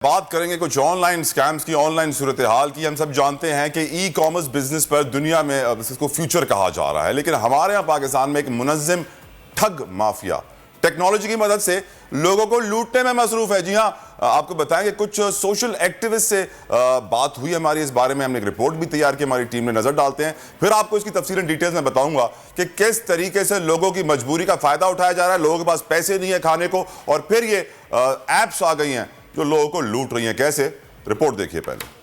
بات کریں گے کچھ آن لائن سکیمز کی، آن لائن صورتحال کی۔ ہم سب جانتے ہیں کہ ای کامرس بزنس پر دنیا میں اس کو فیوچر کہا جا رہا ہے، لیکن ہمارے ہاں پاکستان میں ایک منظم ٹھگ مافیا ٹیکنالوجی کی مدد سے لوگوں کو لوٹنے میں مصروف ہے۔ جی ہاں، آپ کو بتائیں کہ کچھ سوشل ایکٹیوسٹ سے بات ہوئی ہماری اس بارے میں، ہم نے ایک رپورٹ بھی تیار کی، ہماری ٹیم نے نظر ڈالتے ہیں، پھر آپ کو اس کی تفصیل ڈیٹیلز میں بتاؤں گا کہ کس طریقے سے لوگوں کی مجبوری کا فائدہ اٹھایا جا رہا ہے، لوگوں کے پاس پیسے نہیں ہیں کھانے کو، اور پھر یہ ایپس آ گئی ہیں جو لوگوں کو لوٹ رہی ہیں۔ کیسے؟ رپورٹ دیکھیے پہلے۔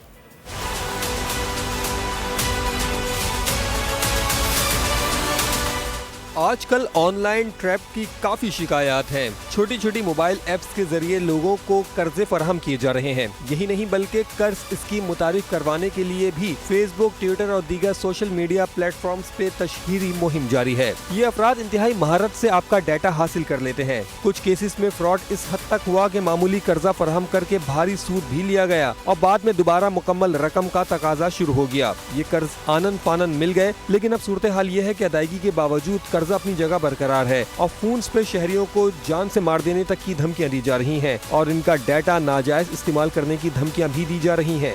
آج کل آن لائن ٹریپ کی کافی شکایات ہیں۔ چھوٹی چھوٹی موبائل ایپس کے ذریعے لوگوں کو قرضے فراہم کیے جا رہے ہیں۔ یہی نہیں بلکہ قرض اسکیم متعارف کروانے کے لیے بھی فیس بک، ٹویٹر اور دیگر سوشل میڈیا پلیٹ فارمز پہ تشہیری مہم جاری ہے۔ یہ افراد انتہائی مہارت سے آپ کا ڈیٹا حاصل کر لیتے ہیں۔ کچھ کیسز میں فراڈ اس حد تک ہوا کہ معمولی قرضہ فراہم کر کے بھاری سود بھی لیا گیا اور بعد میں دوبارہ مکمل رقم کا تقاضا شروع ہو گیا۔ یہ قرض آنن فانن مل گئے، لیکن اب صورتحال یہ ہے کہ ادائیگی کے باوجود قرضہ اپنی جگہ برقرار ہے اور فونز پہ شہریوں کو جان سے مار دینے تک کی دھمکیاں دی جا رہی ہیں اور ان کا ڈیٹا ناجائز استعمال کرنے کی دھمکیاں بھی دی جا رہی ہیں۔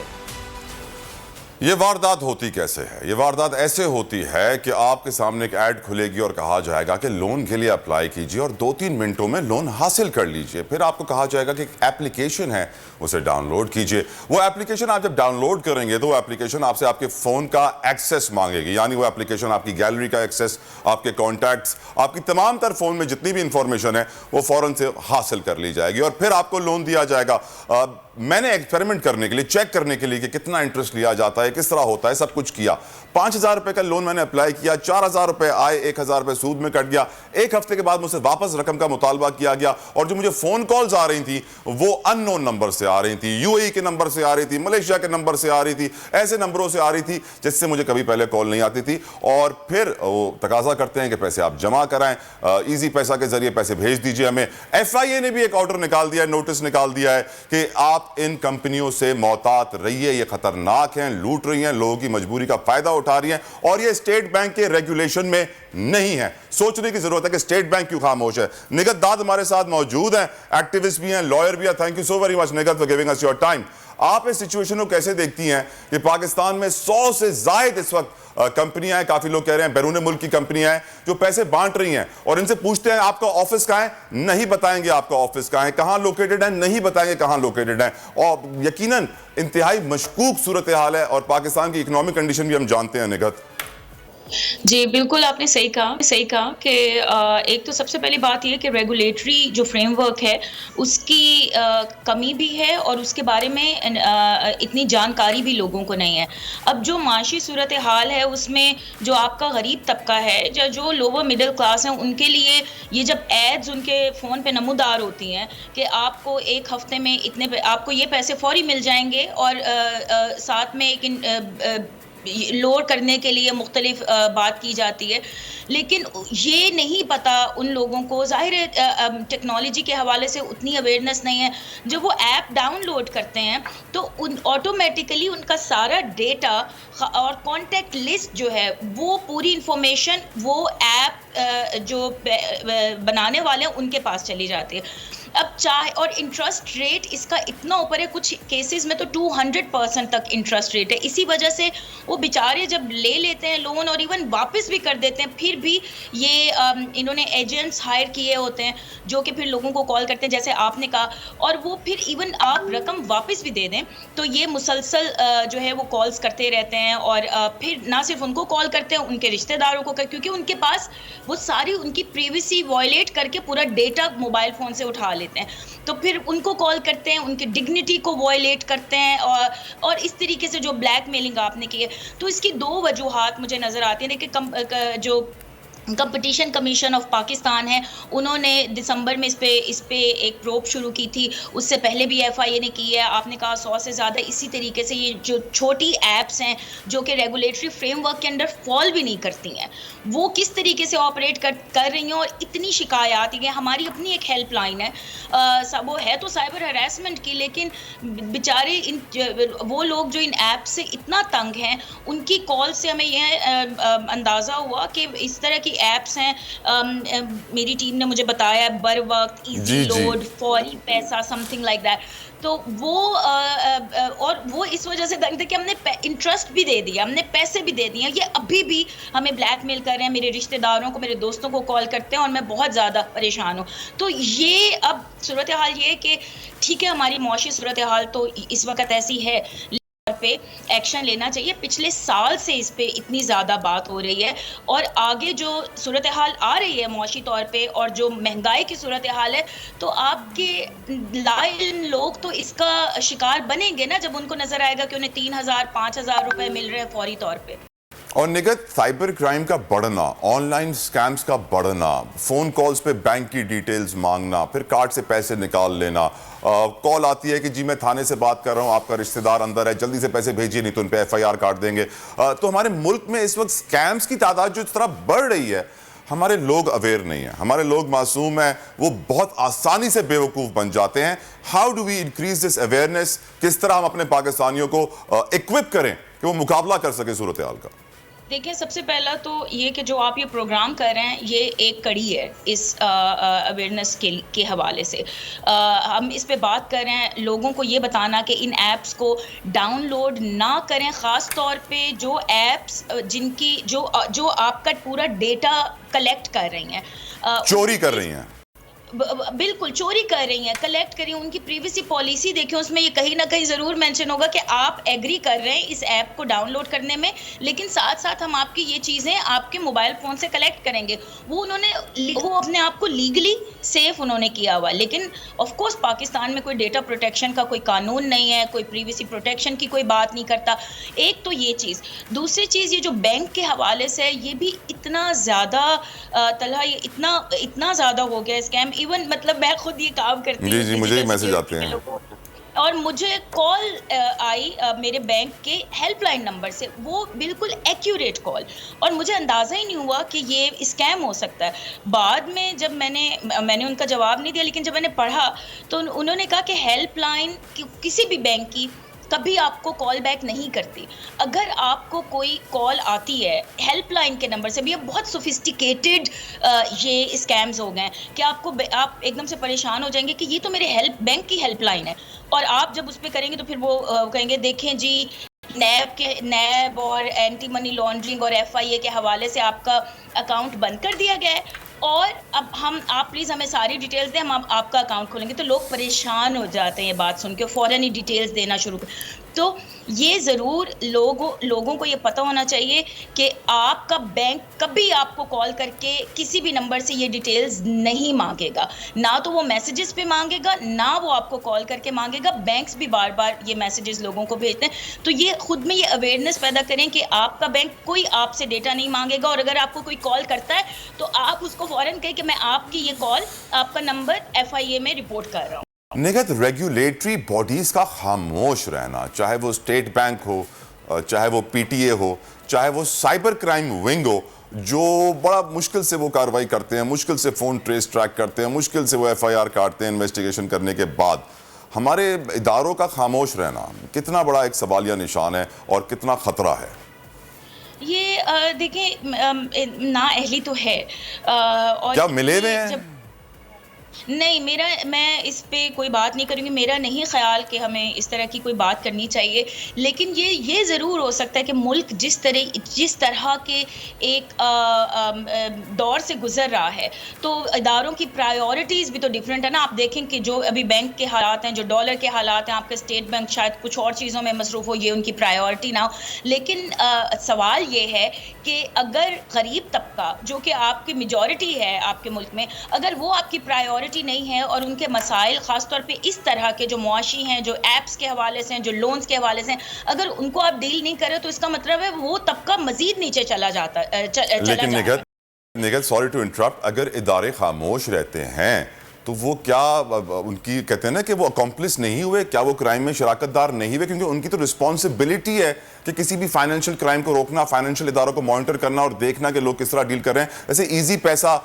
یہ واردات ہوتی کیسے ہے؟ یہ واردات ایسے ہوتی ہے کہ آپ کے سامنے ایک ایڈ کھلے گی اور کہا جائے گا کہ لون کے لیے اپلائی کیجئے اور 2-3 منٹوں میں لون حاصل کر لیجئے۔ پھر آپ کو کہا جائے گا کہ ایک اپلیکیشن ہے، اسے ڈاؤن لوڈ کیجئے۔ وہ اپلیکیشن آپ جب ڈاؤن لوڈ کریں گے تو وہ اپلیکیشن آپ سے آپ کے فون کا ایکسس مانگے گی، یعنی وہ اپلیکیشن آپ کی گیلری کا ایکسس، آپ کے کانٹیکٹس، آپ کی تمام تر فون میں جتنی بھی انفارمیشن ہے وہ فوراً سے حاصل کر لی جائے گی اور پھر آپ کو لون دیا جائے گا۔ میں نے ایکسپیریمنٹ کرنے کے لیے، چیک کرنے کے لیے کہ کتنا انٹرسٹ لیا جاتا ہے، کس طرح ہوتا ہے، سب کچھ کیا۔ 5,000 روپے کا لون میں نے اپلائی کیا، 4,000 روپے آئے، 1,000 روپے سود میں کٹ گیا۔ ایک ہفتے کے بعد مجھ سے واپس رقم کا مطالبہ کیا گیا اور جو مجھے فون کالز آ رہی تھیں وہ ان نون نمبر سے آ رہی تھیں، یو اے ای کے نمبر سے آ رہی تھی، ملیشیا کے نمبر سے آ رہی تھی، ایسے نمبروں سے آ رہی تھی جس سے مجھے کبھی پہلے کال نہیں آتی تھی، اور پھر وہ تقاضا کرتے ہیں کہ پیسے آپ جمع کرائیں، ایزی پیسہ کے ذریعے پیسے بھیج دیجئے ہمیں۔ ایف آئی اے نے بھی ایک آرڈر نکال دیا ہے، نوٹس نکال دیا ہے کہ آپ ان کمپنیوں سے محتاط رہیے، یہ خطرناک ہیں، لوٹ رہی ہیں، لوگوں کی مجبوری کا فائدہ اٹھا رہی ہیں، اور یہ اسٹیٹ بینک کے ریگولیشن میں نہیں ہے۔ سوچنے کی ضرورت ہے کہ اسٹیٹ بینک کیوں خاموش ہے۔ نگت داد ہمارے ساتھ موجود ہیں، ایکٹیوسٹ بھی ہیں، لائر بھی ہیں۔ Thank you so very much Nighat for giving us your time. آپ اس سچویشن کو کیسے دیکھتی ہیں کہ پاکستان میں 100 سے زائد اس وقت کمپنیاں ہیں، کافی لوگ کہہ رہے ہیں بیرون ملک کی کمپنیاں ہیں جو پیسے بانٹ رہی ہیں، اور ان سے پوچھتے ہیں آپ کا آفس کہاں ہے؟ نہیں بتائیں گے آپ کا آفس کہاں ہے، کہاں لوکیٹڈ ہے؟ نہیں بتائیں گے کہاں لوکیٹڈ ہے، اور یقیناً انتہائی مشکوک صورتحال ہے، اور پاکستان کی اکنامک کنڈیشن بھی ہم جانتے ہیں نگت۔ جی بالکل، آپ نے صحیح کہا کہ ایک تو سب سے پہلی بات یہ کہ ریگولیٹری جو فریم ورک ہے اس کی کمی بھی ہے، اور اس کے بارے میں اتنی جانکاری بھی لوگوں کو نہیں ہے۔ اب جو معاشی صورتحال ہے اس میں جو آپ کا غریب طبقہ ہے، جو لوور مڈل کلاس ہیں، ان کے لیے یہ جب ایڈز ان کے فون پہ نمودار ہوتی ہیں کہ آپ کو ایک ہفتے میں اتنے آپ کو یہ پیسے فوری مل جائیں گے، اور ساتھ میں ایک لوڈ کرنے کے لیے مختلف بات کی جاتی ہے، لیکن یہ نہیں پتا ان لوگوں کو، ظاہر ہے ٹیکنالوجی کے حوالے سے اتنی اویئرنیس نہیں ہے۔ جب وہ ایپ ڈاؤن لوڈ کرتے ہیں تو آٹومیٹیکلی ان کا سارا ڈیٹا اور کانٹیکٹ لسٹ جو ہے، وہ پوری انفارمیشن وہ ایپ جو بنانے والے ہیں ان کے پاس چلی جاتی ہے۔ اب چاہے، اور انٹرسٹ ریٹ اس کا اتنا اوپر ہے، کچھ کیسز میں تو 200% تک انٹرسٹ ریٹ ہے۔ اسی وجہ سے وہ بیچارے جب لے لیتے ہیں لون اور ایون واپس بھی کر دیتے ہیں، پھر بھی یہ انہوں نے ایجنٹس ہائر کیے ہوتے ہیں جو کہ پھر لوگوں کو کال کرتے ہیں جیسے آپ نے کہا، اور وہ پھر ایون آپ رقم واپس بھی دے دیں تو یہ مسلسل جو ہے وہ کالز کرتے رہتے ہیں، اور پھر نہ صرف ان کو کال کرتے ہیں، ان کے رشتہ داروں کو، کیونکہ ان کے پاس وہ ساری ان کی پریویسی وائلیٹ کر کے پورا ڈیٹا موبائل فون سے اٹھا لیتے ہیں، تو پھر ان کو کال کرتے ہیں، ان کی ڈگنیٹی کو وائلیٹ کرتے ہیں، اور اس طریقے سے جو بلیک میلنگ آپ نے کی ہے۔ تو اس کی 2 وجوہات مجھے نظر آتی ہیں کہ جو کمپٹیشن کمیشن آف پاکستان ہے، انہوں نے دسمبر میں اس پہ ایک پروب شروع کی تھی، اس سے پہلے بھی ایف آئی اے نے کی ہے، آپ نے کہا 100 سے زیادہ۔ اسی طریقے سے یہ جو چھوٹی ایپس ہیں جو کہ ریگولیٹری فریم ورک کے انڈر فال بھی نہیں کرتی ہیں، وہ کس طریقے سے آپریٹ کر رہی ہیں، اور اتنی شکایات ہیں۔ ہماری اپنی ایک ہیلپ لائن ہے، وہ ہے تو سائبر ہراسمنٹ کی، لیکن بیچارے وہ لوگ جو ان ایپ سے اتنا تنگ ہیں، ان کی کال سے ہمیں یہ اندازہ ہوا کہ اس طرح کی ایپس ہیں، میری ٹیم نے مجھے بتایا بر وقت، ایزی لوڈ، فوری پیسہ، سم تھنگ لائک دیٹ۔ تو وہ اور وہ اس وجہ سے تنگ تھے کہ ہم نے انٹرسٹ بھی دے دیا, ہم نے پیسے بھی دے دیے. یہ ابھی بھی ہمیں بلیک میل کر رہے ہیں, میرے رشتہ داروں کو, میرے دوستوں کو کال کرتے ہیں, اور میں بہت زیادہ پریشان ہوں. تو یہ اب صورتحال یہ ہے کہ ٹھیک ہے, ہماری معاشی صورتحال تو اس وقت ایسی ہے پہ ایکشن لینا چاہیے. پچھلے سال سے اس پہ اتنی زیادہ بات ہو رہی ہے, اور آگے جو صورتحال آ رہی ہے معاشی طور پہ, اور جو مہنگائی کی صورتحال ہے, تو آپ کے لا علم لوگ تو اس کا شکار بنیں گے نا, جب ان کو نظر آئے گا کہ انہیں 3,000 5,000 روپے مل رہے ہیں فوری طور پہ. اور نگہت, سائبر کرائم کا بڑھنا, آن لائن سکیمز کا بڑھنا, فون کالز پہ بینک کی ڈیٹیلز مانگنا, پھر کارڈ سے پیسے نکال لینا, کال آتی ہے کہ جی میں تھانے سے بات کر رہا ہوں, آپ کا رشتہ دار اندر ہے, جلدی سے پیسے بھیجیے نہیں تو ان پہ FIR کاٹ دیں گے. تو ہمارے ملک میں اس وقت سکیمز کی تعداد جو اس طرح بڑھ رہی ہے, ہمارے لوگ اویئر نہیں ہیں, ہمارے لوگ معصوم ہیں, وہ بہت آسانی سے بے وقوف بن جاتے ہیں. How do we increase this awareness? کس طرح ہم اپنے پاکستانیوں کو اکوپ کریں کہ وہ مقابلہ کر سکے صورتحال کا؟ دیکھیں, سب سے پہلا تو یہ کہ جو آپ یہ پروگرام کر رہے ہیں, یہ ایک کڑی ہے اس اویئرنیس کے حوالے سے. ہم اس پہ بات کر رہے ہیں, لوگوں کو یہ بتانا کہ ان ایپس کو ڈاؤن لوڈ نہ کریں, خاص طور پہ جو ایپس جن کی جو آپ کا پورا ڈیٹا کلیکٹ کر رہی ہیں, چوری کر رہی ہیں, بالکل چوری کر رہی ہیں, کلیکٹ کر رہی ہیں. ان کی پریویسی پالیسی دیکھیں, اس میں یہ کہیں نہ کہیں ضرور مینشن ہوگا کہ آپ ایگری کر رہے ہیں اس ایپ کو ڈاؤن لوڈ کرنے میں, لیکن ساتھ ساتھ ہم آپ کی یہ چیزیں آپ کے موبائل فون سے کلیکٹ کریں گے. وہ اپنے آپ کو لیگلی سیف انہوں نے کیا ہوا, لیکن آف کورس پاکستان میں کوئی ڈیٹا پروٹیکشن کا کوئی قانون نہیں ہے, کوئی پریویسی پروٹیکشن کی کوئی بات نہیں کرتا. ایک تو یہ چیز. دوسری چیز, یہ جو بینک کے حوالے سے, یہ بھی اتنا زیادہ طلحہ, یہ اتنا زیادہ ہو گیا اسکیم. ایون مطلب میں خود یہ کام کرتی ہوں, جی مجھے میسج آتے ہیں, اور مجھے کال آئی میرے بینک کے ہیلپ لائن نمبر سے, وہ بالکل ایکیوریٹ کال, اور مجھے اندازہ ہی نہیں ہوا کہ یہ اسکیم ہو سکتا ہے. بعد میں جب میں نے ان کا جواب نہیں دیا, لیکن جب میں نے پڑھا تو انہوں نے کہا کہ ہیلپ لائن کسی بھی بینک کی کبھی آپ کو کال بیک نہیں کرتی. اگر آپ کو کوئی کال آتی ہے ہیلپ لائن کے نمبر سے بھی, اب بہت سوفسٹیکیٹڈ یہ اسکیمز ہو گئے ہیں کہ آپ ایک دم سے پریشان ہو جائیں گے کہ یہ تو میرے بینک کی ہیلپ لائن ہے, اور آپ جب اس پہ کریں گے تو پھر وہ کہیں گے دیکھیں جی نیب اور اینٹی منی لانڈرنگ اور FIA کے حوالے سے آپ کا اکاؤنٹ بند کر دیا گیا ہے, اور اب آپ پلیز ہمیں ساری ڈیٹیلز دیں, ہم آپ کا اکاؤنٹ کھولیں گے. تو لوگ پریشان ہو جاتے ہیں یہ بات سن کے, فوراً ہی ڈیٹیلز دینا شروع کر. تو یہ ضرور لوگوں کو یہ پتہ ہونا چاہیے کہ آپ کا بینک کبھی آپ کو کال کر کے کسی بھی نمبر سے یہ ڈیٹیلز نہیں مانگے گا, نہ تو وہ میسیجز پہ مانگے گا, نہ وہ آپ کو کال کر کے مانگے گا. بینکس بھی بار بار یہ میسیجز لوگوں کو بھیجتے ہیں. تو یہ خود میں یہ اویئرنیس پیدا کریں کہ آپ کا بینک کوئی آپ سے ڈیٹا نہیں مانگے گا, اور اگر آپ کو کوئی کال کرتا ہے تو آپ اس کو فوراً کہیں کہ میں آپ کی یہ کال, آپ کا نمبر FIA میں رپورٹ کر رہا ہوں. نگہت, ریگولیٹری باڈیز کا خاموش رہنا, چاہے وہ اسٹیٹ بینک ہو, چاہے وہ PTA ہو, چاہے وہ سائبر کرائم ونگ ہو, جو بڑا مشکل سے وہ کارروائی کرتے ہیں, مشکل سے فون ٹریک کرتے ہیں, مشکل سے وہ FIR کاٹتے ہیں انویسٹیگیشن کرنے کے بعد, ہمارے اداروں کا خاموش رہنا کتنا بڑا ایک سوالیہ نشان ہے اور کتنا خطرہ ہے؟ یہ دیکھیں, نااہلی تو ہے, اور کیا ملے ہوئے ہیں؟ نہیں, میں اس پہ کوئی بات نہیں کروں گی. میرا نہیں خیال کہ ہمیں اس طرح کی کوئی بات کرنی چاہیے, لیکن یہ ضرور ہو سکتا ہے کہ ملک جس طرح کے ایک دور سے گزر رہا ہے, تو اداروں کی پرائیورٹیز بھی تو ڈیفرنٹ ہے نا. آپ دیکھیں کہ جو ابھی بینک کے حالات ہیں, جو ڈالر کے حالات ہیں, آپ کا اسٹیٹ بینک شاید کچھ اور چیزوں میں مصروف ہو, یہ ان کی پرائیورٹی نہ ہو. لیکن سوال یہ ہے کہ اگر غریب طبقہ, جو کہ آپ کی میجورٹی ہے آپ کے ملک میں, اگر وہ آپ کی پرائیورٹی نہیں ہے, اور ان کے مسائل خاص طور پہ اس طرح کے جو معاشی ہیں, جو ایپس کے حوالے سے ہیں, جو لونز کے حوالے سے ہیں, اگر ان کو آپ ڈیل نہیں کرے تو اس کا مطلب ہے وہ طبقہ مزید نیچے چلا جاتا ہے. لیکن نگہت, سوری ٹو انٹرپٹ, اگر ادارے خاموش رہتے ہیں تو وہ کیا ان کی کہتے ہیں نا کہ وہ اکمپلس نہیں ہوئے, کیا وہ کرائم میں شراکت دار نہیں ہوئے؟ کیونکہ ان کی تو رسپانسبلٹی ہے کہ کسی بھی فائنینشیل کرائم کو روکنا, فائنینشیل اداروں کو مانیٹر کرنا اور دیکھنا کہ لوگ کس طرح ڈیل کر رہے ہیں. جیسے ایزی پیسہ,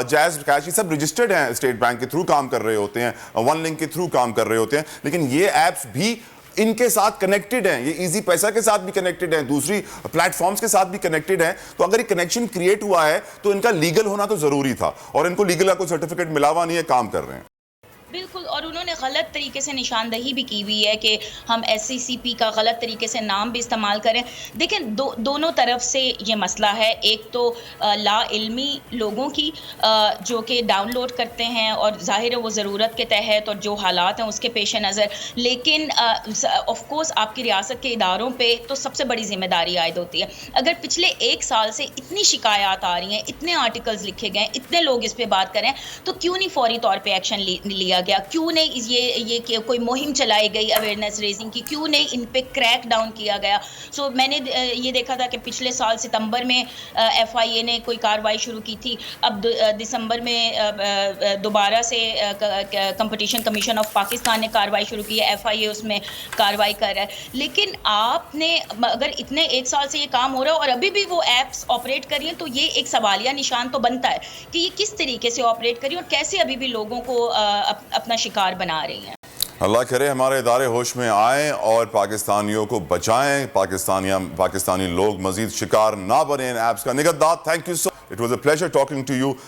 جائز کیش, یہ سب رجسٹرڈ ہیں, اسٹیٹ بینک کے تھرو کام کر رہے ہوتے ہیں, ون لنک کے تھرو کام کر رہے ہوتے ہیں, لیکن یہ ایپس بھی ان کے ساتھ کنیکٹڈ ہیں, یہ ایزی پیسہ کے ساتھ بھی کنیکٹڈ ہیں, دوسری پلیٹ فارمز کے ساتھ بھی کنیکٹڈ ہیں. تو اگر یہ کنیکشن کریٹ ہوا ہے تو ان کا لیگل ہونا تو ضروری تھا, اور ان کو لیگل کا کوئی سرٹیفکیٹ ملا ہوا نہیں ہے, کام کر رہے ہیں. بالکل, اور اور انہوں نے غلط طریقے سے نشاندہی بھی کی ہوئی ہے کہ ہم SCCP کا غلط طریقے سے نام بھی استعمال کریں. دیکھیں دونوں طرف سے یہ مسئلہ ہے. ایک تو لا علمی لوگوں کی جو کہ ڈاؤن لوڈ کرتے ہیں اور ظاہر ہے وہ ضرورت کے تحت اور جو حالات ہیں اس کے پیش نظر, لیکن آف کورس آپ کی ریاست کے اداروں پہ تو سب سے بڑی ذمہ داری عائد ہوتی ہے. اگر پچھلے 1 سال سے اتنی شکایات آ رہی ہیں, اتنے آرٹیکلز لکھے گئے, اتنے لوگ اس پہ بات کریں, تو کیوں نہیں فوری طور پہ ایکشن لیا گیا؟ کیوں نہیں یہ کہ کوئی مہم چلائی گئی اویئرنیس ریزنگ کی؟ کیوں نہیں ان پہ کریک ڈاؤن کیا گیا؟ سو میں نے یہ دیکھا تھا کہ پچھلے سال ستمبر میں FIA نے کوئی کارروائی شروع کی تھی, اب دسمبر میں دوبارہ سے کمپٹیشن کمیشن آف پاکستان نے کارروائی شروع کی ہے, FIA اس میں کارروائی کر رہا ہے. لیکن آپ نے اگر اتنے 1 سال سے یہ کام ہو رہا ہے اور ابھی بھی وہ ایپس آپریٹ کر رہی ہیں, تو یہ ایک سوالیہ نشان تو بنتا ہے کہ یہ کس طریقے سے آپریٹ کر رہی ہیں اور کیسے ابھی بھی لوگوں کو اپنا شکار بنا رہی ہیں. اللہ کرے ہمارے ادارے ہوش میں آئیں اور پاکستانیوں کو بچائیں, پاکستانی لوگ مزید شکار نہ بنیں ان ایپس کا. نگہت دار, thank you so. It was a pleasure talking to you.